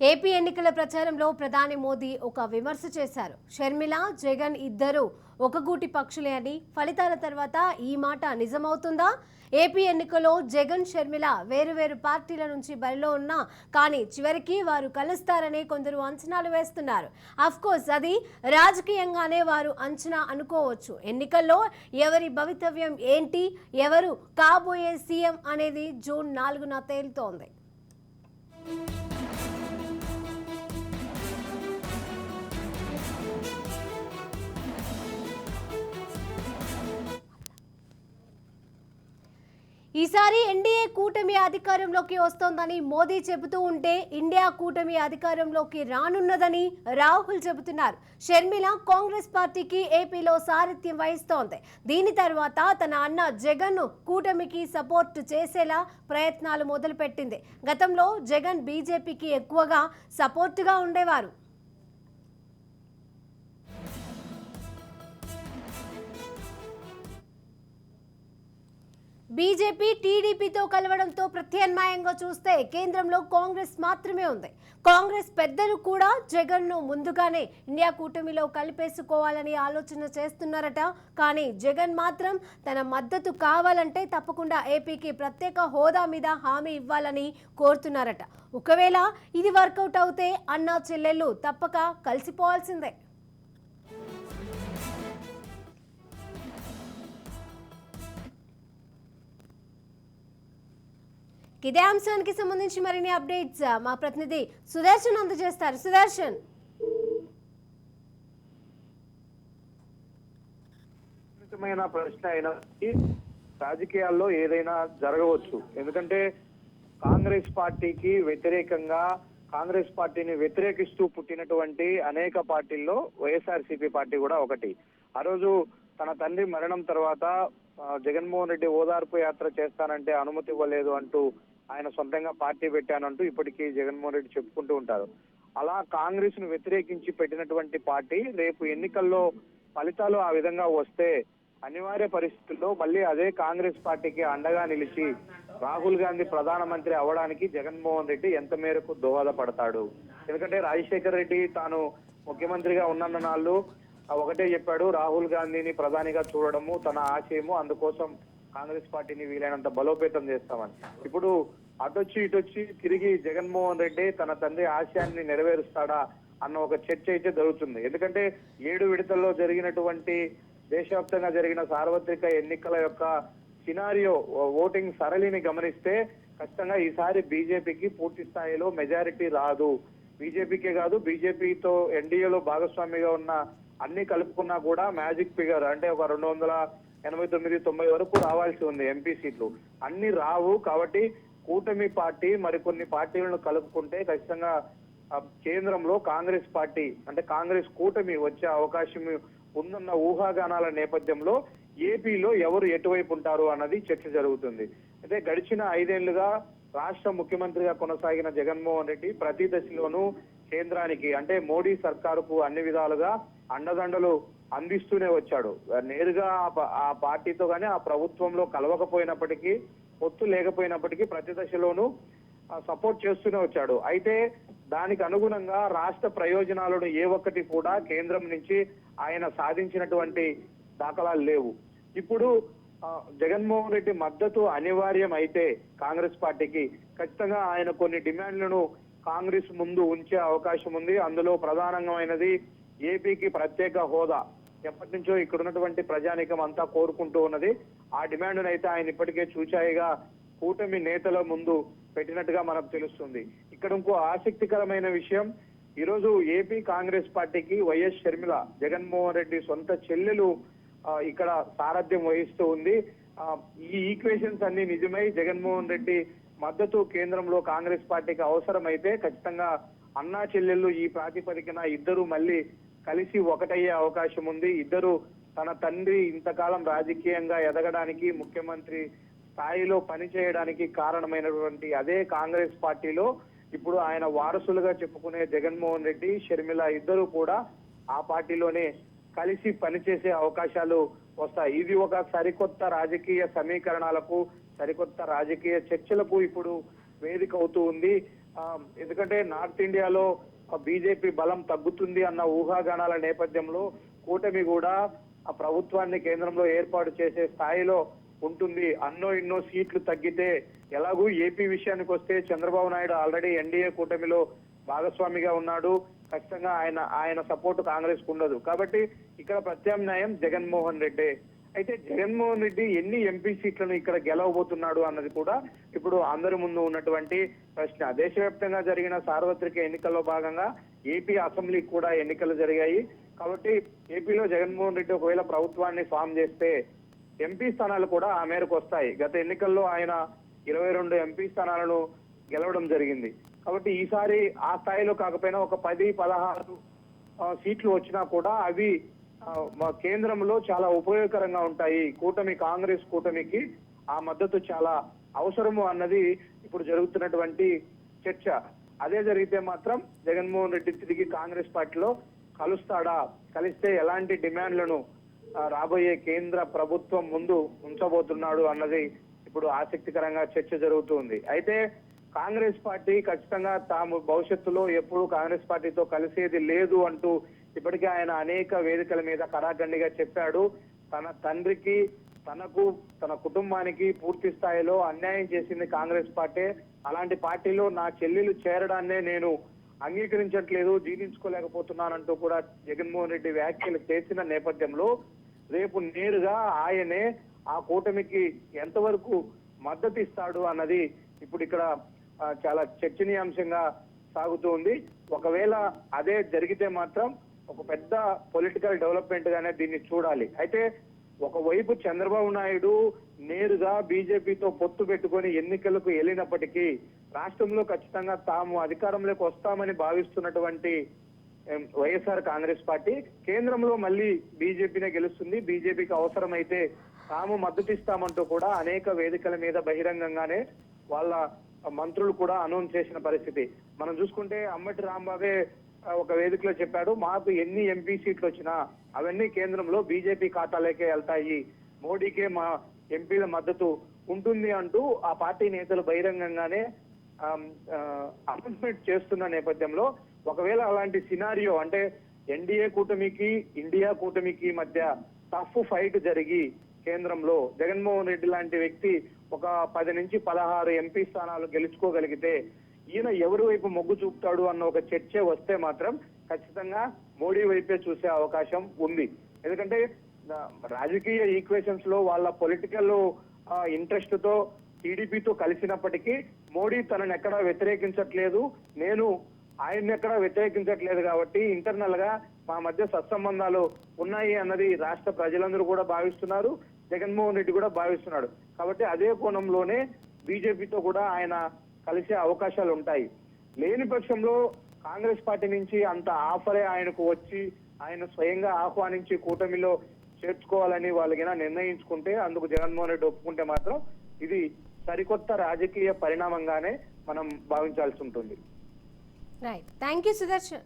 AP ఎన్నికల ప్రచారంలో ప్రధాని మోదీ ఒక విమర్శ చేశారు. షర్మిల, జగన్ ఇద్దరు ఒక గూటి పక్షులే అని, ఫలితాల తర్వాత ఈ మాట నిజమవుతుందా? ఏపీ ఎన్నికల్లో జగన్, షర్మిల వేరు పార్టీల నుంచి బరిలో ఉన్నా కానీ చివరికి వారు కలుస్తారని కొందరు అంచనాలు వేస్తున్నారు. అఫ్కోర్స్ అది రాజకీయంగానే వారు అంచనా అనుకోవచ్చు. ఎన్నికల్లో ఎవరి భవితవ్యం ఏంటి, ఎవరు కాబోయే సీఎం అనేది జూన్ 4న తేలుతోంది. ఈసారి ఎన్డీఏ కూటమి అధికారంలోకి వస్తోందని మోదీ చెబుతూ ఉంటే ఇండియా కూటమి అధికారంలోకి రానున్నదని రాహుల్ చెబుతున్నారు. షర్మిల కాంగ్రెస్ పార్టీకి ఏపీలో సారథ్యం వహిస్తోంది. దీని తర్వాత తన అన్న జగన్ కూటమికి సపోర్ట్ చేసేలా ప్రయత్నాలు మొదలుపెట్టింది. గతంలో జగన్ బీజేపీకి ఎక్కువగా సపోర్టుగా ఉండేవారు. బీజేపీ టీడీపీతో కలవడంతో ప్రత్యామ్నాయంగా చూస్తే కేంద్రంలో కాంగ్రెస్ మాత్రమే ఉంది. కాంగ్రెస్ పెద్దలు కూడా జగన్ను ముందుగానే ఇండియా కూటమిలో కలిపేసుకోవాలని ఆలోచన చేస్తున్నారట. కానీ జగన్ మాత్రం తన మద్దతు కావాలంటే తప్పకుండా ఏపీకి ప్రత్యేక హోదా మీద హామీ ఇవ్వాలని కోరుతున్నారట. ఒకవేళ ఇది వర్కౌట్ అవుతే అన్నా చెల్లెళ్ళు తప్పక కలిసిపోవాల్సిందే. ఇదే అంశానికి సంబంధించి మరిన్ని అప్డేట్స్ మా ప్రతినిధి సుదర్శన్ అందజేస్తారు. సుదర్శన్, ప్రశ్న అయినా రాజకీయాల్లో ఏదైనా జరగవచ్చు. ఎందుకంటే కాంగ్రెస్ పార్టీకి వ్యతిరేకంగా, కాంగ్రెస్ పార్టీని వ్యతిరేకిస్తూ పుట్టినటువంటి అనేక పార్టీల్లో వైఎస్ఆర్సీపీ పార్టీ కూడా ఒకటి. ఆ రోజు తన తండ్రి మరణం తర్వాత జగన్మోహన్ రెడ్డి ఓదార్పు యాత్ర చేస్తానంటే అనుమతి ఇవ్వలేదు అంటూ ఆయన సొంతంగా పార్టీ పెట్టానంటూ ఇప్పటికీ జగన్మోహన్ రెడ్డి చెప్పుకుంటూ ఉంటారు. అలా కాంగ్రెస్ ను వ్యతిరేకించి పెట్టినటువంటి పార్టీ రేపు ఎన్నికల్లో ఫలితాలు ఆ విధంగా వస్తే అనివార్య పరిస్థితుల్లో మళ్ళీ అదే కాంగ్రెస్ పార్టీకి అండగా నిలిచి రాహుల్ గాంధీ ప్రధానమంత్రి అవడానికి జగన్మోహన్ రెడ్డి ఎంత మేరకు దోహదపడతాడు? ఎందుకంటే రాజశేఖర్ రెడ్డి తాను ముఖ్యమంత్రిగా ఉన్న నాళ్ళు ఒకటే చెప్పాడు, రాహుల్ గాంధీని ప్రధానిగా చూడడము తన ఆశయము, అందుకోసం కాంగ్రెస్ పార్టీని వీలైనంత బలోపేతం చేస్తామని. ఇప్పుడు అటొచ్చి ఇటొచ్చి తిరిగి జగన్మోహన్ రెడ్డి తన తండ్రి ఆశయాన్ని నెరవేరుస్తాడా అన్న ఒక చర్చ అయితే జరుగుతుంది. ఎందుకంటే 7 విడతల్లో జరిగినటువంటి దేశవ్యాప్తంగా జరిగిన సార్వత్రిక ఎన్నికల యొక్క సినారియో ఓటింగ్ సరళిని గమనిస్తే ఖచ్చితంగా ఈసారి బీజేపీకి పూర్తి స్థాయిలో మెజారిటీ రాదు. బీజేపీకే కాదు, బీజేపీతో ఎన్డీఏలో భాగస్వామిగా ఉన్న అన్ని కలుపుకున్నా కూడా మ్యాజిక్ ఫిగర్ అంటే ఒక 289-90 వరకు రావాల్సి ఉంది ఎంపీ సీట్లు. అన్ని రావు. కాబట్టి కూటమి పార్టీ మరికొన్ని పార్టీలను కలుపుకుంటే ఖచ్చితంగా కేంద్రంలో కాంగ్రెస్ పార్టీ అంటే కాంగ్రెస్ కూటమి వచ్చే అవకాశం ఉందన్న ఊహాగానాల నేపథ్యంలో ఏపీలో ఎవరు ఎటువైపు ఉంటారు అన్నది చర్చ జరుగుతుంది. అయితే గడిచిన 5 ఏళ్లుగా రాష్ట్ర ముఖ్యమంత్రిగా కొనసాగిన జగన్మోహన్ రెడ్డి ప్రతి దశలోనూ కేంద్రానికి అంటే మోడీ సర్కారుకు అన్ని విధాలుగా అండదండలు అందిస్తూనే వచ్చాడు. నేరుగా ఆ పార్టీతో కానీ ఆ ప్రభుత్వంలో కలవకపోయినప్పటికీ, పొత్తు లేకపోయినప్పటికీ ప్రతి దశలోనూ సపోర్ట్ చేస్తూనే వచ్చాడు. అయితే దానికి అనుగుణంగా రాష్ట్ర ప్రయోజనాలను ఏ ఒక్కటి కూడా కేంద్రం నుంచి ఆయన సాధించినటువంటి దాఖలాలు లేవు. ఇప్పుడు జగన్మోహన్ రెడ్డి మద్దతు అనివార్యం అయితే కాంగ్రెస్ పార్టీకి ఖచ్చితంగా ఆయన కొన్ని డిమాండ్లను కాంగ్రెస్ ముందు ఉంచే అవకాశం ఉంది. అందులో ప్రధానమైనది ఏపీకి ప్రత్యేక హోదా. ఎప్పటి నుంచో ఇక్కడ ఉన్నటువంటి ప్రజానీకం అంతా కోరుకుంటూ ఉన్నది. ఆ డిమాండ్ అయితే ఆయన ఇప్పటికే చూచాయిగా కూటమి నేతల ముందు పెట్టినట్టుగా మనకు తెలుస్తుంది. ఇక్కడ ఇంకో ఆసక్తికరమైన విషయం, ఈరోజు ఏపీ కాంగ్రెస్ పార్టీకి వైఎస్ షర్మిల జగన్మోహన్ రెడ్డి సొంత చెల్లెలు ఇక్కడ సారథ్యం వహిస్తూ ఉంది. ఈ ఈక్వేషన్స్ అన్ని నిజమై జగన్మోహన్ రెడ్డి మద్దతు కేంద్రంలో కాంగ్రెస్ పార్టీకి అవసరమైతే ఖచ్చితంగా అన్నా చెల్లెళ్ళు ఈ ప్రాతిపదికన ఇద్దరు మళ్ళీ కలిసి ఒకటయ్యే అవకాశం ఉంది. ఇద్దరు తన తండ్రి ఇంతకాలం రాజకీయంగా ఎదగడానికి, ముఖ్యమంత్రి స్థాయిలో పనిచేయడానికి కారణమైనటువంటి అదే కాంగ్రెస్ పార్టీలో ఇప్పుడు ఆయన వారసులుగా చెప్పుకునే జగన్మోహన్ రెడ్డి, షర్మిల ఇద్దరు కూడా ఆ పార్టీలోనే కలిసి పనిచేసే అవకాశాలు వస్తాయి. ఇది ఒక సరికొత్త రాజకీయ సమీకరణాలకు, సరికొత్త రాజకీయ చర్చలకు ఇప్పుడు వేదిక అవుతూ ఉంది. ఎందుకంటే నార్త్ ఇండియాలో బీజేపీ బలం తగ్గుతుంది అన్న ఊహాగానాల నేపథ్యంలో కూటమి కూడా ఆ ప్రభుత్వాన్ని కేంద్రంలో ఏర్పాటు చేసే స్థాయిలో ఉంటుంది. అన్నో ఇన్నో సీట్లు తగ్గితే ఎలాగూ ఏపీ విషయానికి వస్తే చంద్రబాబు నాయుడు ఆల్రెడీ ఎన్డీఏ కూటమిలో భాగస్వామిగా ఉన్నాడు. ఖచ్చితంగా ఆయన సపోర్ట్ కాంగ్రెస్ కు ఉండదు. కాబట్టి ఇక్కడ ప్రత్యామ్నాయం జగన్మోహన్ రెడ్డి. అయితే జగన్మోహన్ రెడ్డి ఎన్ని ఎంపీ సీట్లను ఇక్కడ గెలవబోతున్నాడు అన్నది కూడా ఇప్పుడు అందరి ముందు ఉన్నటువంటి ప్రశ్న. దేశవ్యాప్తంగా జరిగిన సార్వత్రిక ఎన్నికల్లో భాగంగా ఏపీ అసెంబ్లీకి కూడా ఎన్నికలు జరిగాయి. కాబట్టి ఏపీలో జగన్మోహన్ రెడ్డి ఒకవేళ ప్రభుత్వాన్ని ఫామ్ చేస్తే ఎంపీ స్థానాలు కూడా ఆ మేరకు వస్తాయి. గత ఎన్నికల్లో ఆయన 22 ఎంపీ స్థానాలను గెలవడం జరిగింది. కాబట్టి ఈసారి ఆ స్థాయిలో కాకపోయినా ఒక 10-16 సీట్లు వచ్చినా కూడా అవి మా కేంద్రంలో చాలా ఉపయోగకరంగా ఉంటాయి. కాంగ్రెస్ కూటమికి ఆ మద్దతు చాలా అవసరము అన్నది ఇప్పుడు జరుగుతున్నటువంటి చర్చ. అదే జరిగితే మాత్రం జగన్మోహన్ రెడ్డి తిరిగి కాంగ్రెస్ పార్టీలో కలుస్తాడా, కలిస్తే ఎలాంటి డిమాండ్లను రాబోయే కేంద్ర ప్రభుత్వం ముందు ఉంచబోతున్నాడు అన్నది ఇప్పుడు ఆసక్తికరంగా చర్చ జరుగుతుంది. అయితే కాంగ్రెస్ పార్టీ ఖచ్చితంగా తాము భవిష్యత్తులో ఎప్పుడూ కాంగ్రెస్ పార్టీతో కలిసేది లేదు అంటూ ఇప్పటికే ఆయన అనేక వేదికల మీద కరాఖండిగా చెప్పాడు. తన తండ్రికి, తనకు, తన కుటుంబానికి పూర్తి స్థాయిలో అన్యాయం చేసింది కాంగ్రెస్ పార్టీ. అలాంటి పార్టీలో నా చెల్లెలు చేరడాన్నే నేను అంగీకరించట్లేదు, జీర్ణించుకోలేకపోతున్నానంటూ కూడా జగన్మోహన్ రెడ్డి వ్యాఖ్యలు చేసిన నేపథ్యంలో రేపు నేరుగా ఆయనే ఆ కూటమికి ఎంతవరకు మద్దతు ఇస్తాడు అన్నది ఇప్పుడు ఇక్కడ చాలా చర్చనీయాంశంగా సాగుతూ ఉంది. ఒకవేళ అదే జరిగితే మాత్రం ఒక పెద్ద పొలిటికల్ డెవలప్మెంట్ గానే దీన్ని చూడాలి. అయితే ఒకవైపు చంద్రబాబు నాయుడు నేరుగా బీజేపీతో పొత్తు పెట్టుకొని ఎన్నికలకు వెళ్ళినప్పటికీ రాష్ట్రంలో ఖచ్చితంగా తాము అధికారంలోకి వస్తామని భావిస్తున్నటువంటి వైఎస్ఆర్ కాంగ్రెస్ పార్టీ కేంద్రంలో మళ్ళీ బీజేపీనే గెలుస్తుంది, బీజేపీకి అవసరమైతే తాము మద్దతు ఇస్తామంటూ కూడా అనేక వేదికల మీద బహిరంగంగానే వాళ్ళ మంత్రులు కూడా అనౌన్స్ చేసిన పరిస్థితి మనం చూసుకుంటే అమ్మటి రాంబాబే ఒక వేదికలో చెప్పాడు, మాకు ఎన్ని ఎంపీ సీట్లు వచ్చినా అవన్నీ కేంద్రంలో బీజేపీ ఖాతాలోకే వెళ్తాయి, మోడీకే మా ఎంపీల మద్దతు ఉంటుంది అంటూ ఆ పార్టీ నేతలు బహిరంగంగానే అనౌన్స్మెంట్ చేస్తున్న నేపథ్యంలో ఒకవేళ అలాంటి సినారియో అంటే ఎన్డీఏ కూటమికి, ఇండియా కూటమికి మధ్య టఫ్ ఫైట్ జరిగి కేంద్రంలో జగన్మోహన్ రెడ్డి లాంటి వ్యక్తి ఒక 10 నుంచి 16 ఎంపీ స్థానాలు గెలుచుకోగలిగితే ఈయన ఎవరి వైపు మొగ్గు చూపుతాడు అన్న ఒక చర్చ వస్తే మాత్రం ఖచ్చితంగా మోడీ వైపే చూసే అవకాశం ఉంది. ఎందుకంటే రాజకీయ ఈక్వేషన్స్ లో వాళ్ళ పొలిటికల్ ఇంట్రెస్ట్ తో టీడీపీతో కలిసినప్పటికీ మోడీ తనని ఎక్కడా వ్యతిరేకించట్లేదు, నేను ఆయన్ని ఎక్కడా వ్యతిరేకించట్లేదు, కాబట్టి ఇంటర్నల్ గా మా మధ్య సత్సంబంధాలు ఉన్నాయి అన్నది రాష్ట్ర ప్రజలందరూ కూడా భావిస్తున్నారు, జగన్మోహన్ రెడ్డి కూడా భావిస్తున్నాడు. కాబట్టి అదే కోణంలోనే బీజేపీతో కూడా ఆయన కలిసే అవకాశాలు ఉంటాయి. లేని పక్షంలో కాంగ్రెస్ పార్టీ నుంచి అంత ఆఫరే ఆయనకు వచ్చి ఆయన స్వయంగా ఆహ్వానించి కూటమిలో చేర్చుకోవాలని వాళ్ళకైనా నిర్ణయించుకుంటే, అందుకు జగన్మోహన్ రెడ్డి ఒప్పుకుంటే మాత్రం ఇది సరికొత్త రాజకీయ పరిణామంగానే మనం భావించాల్సి ఉంటుంది. Right, thank you Sudarshan.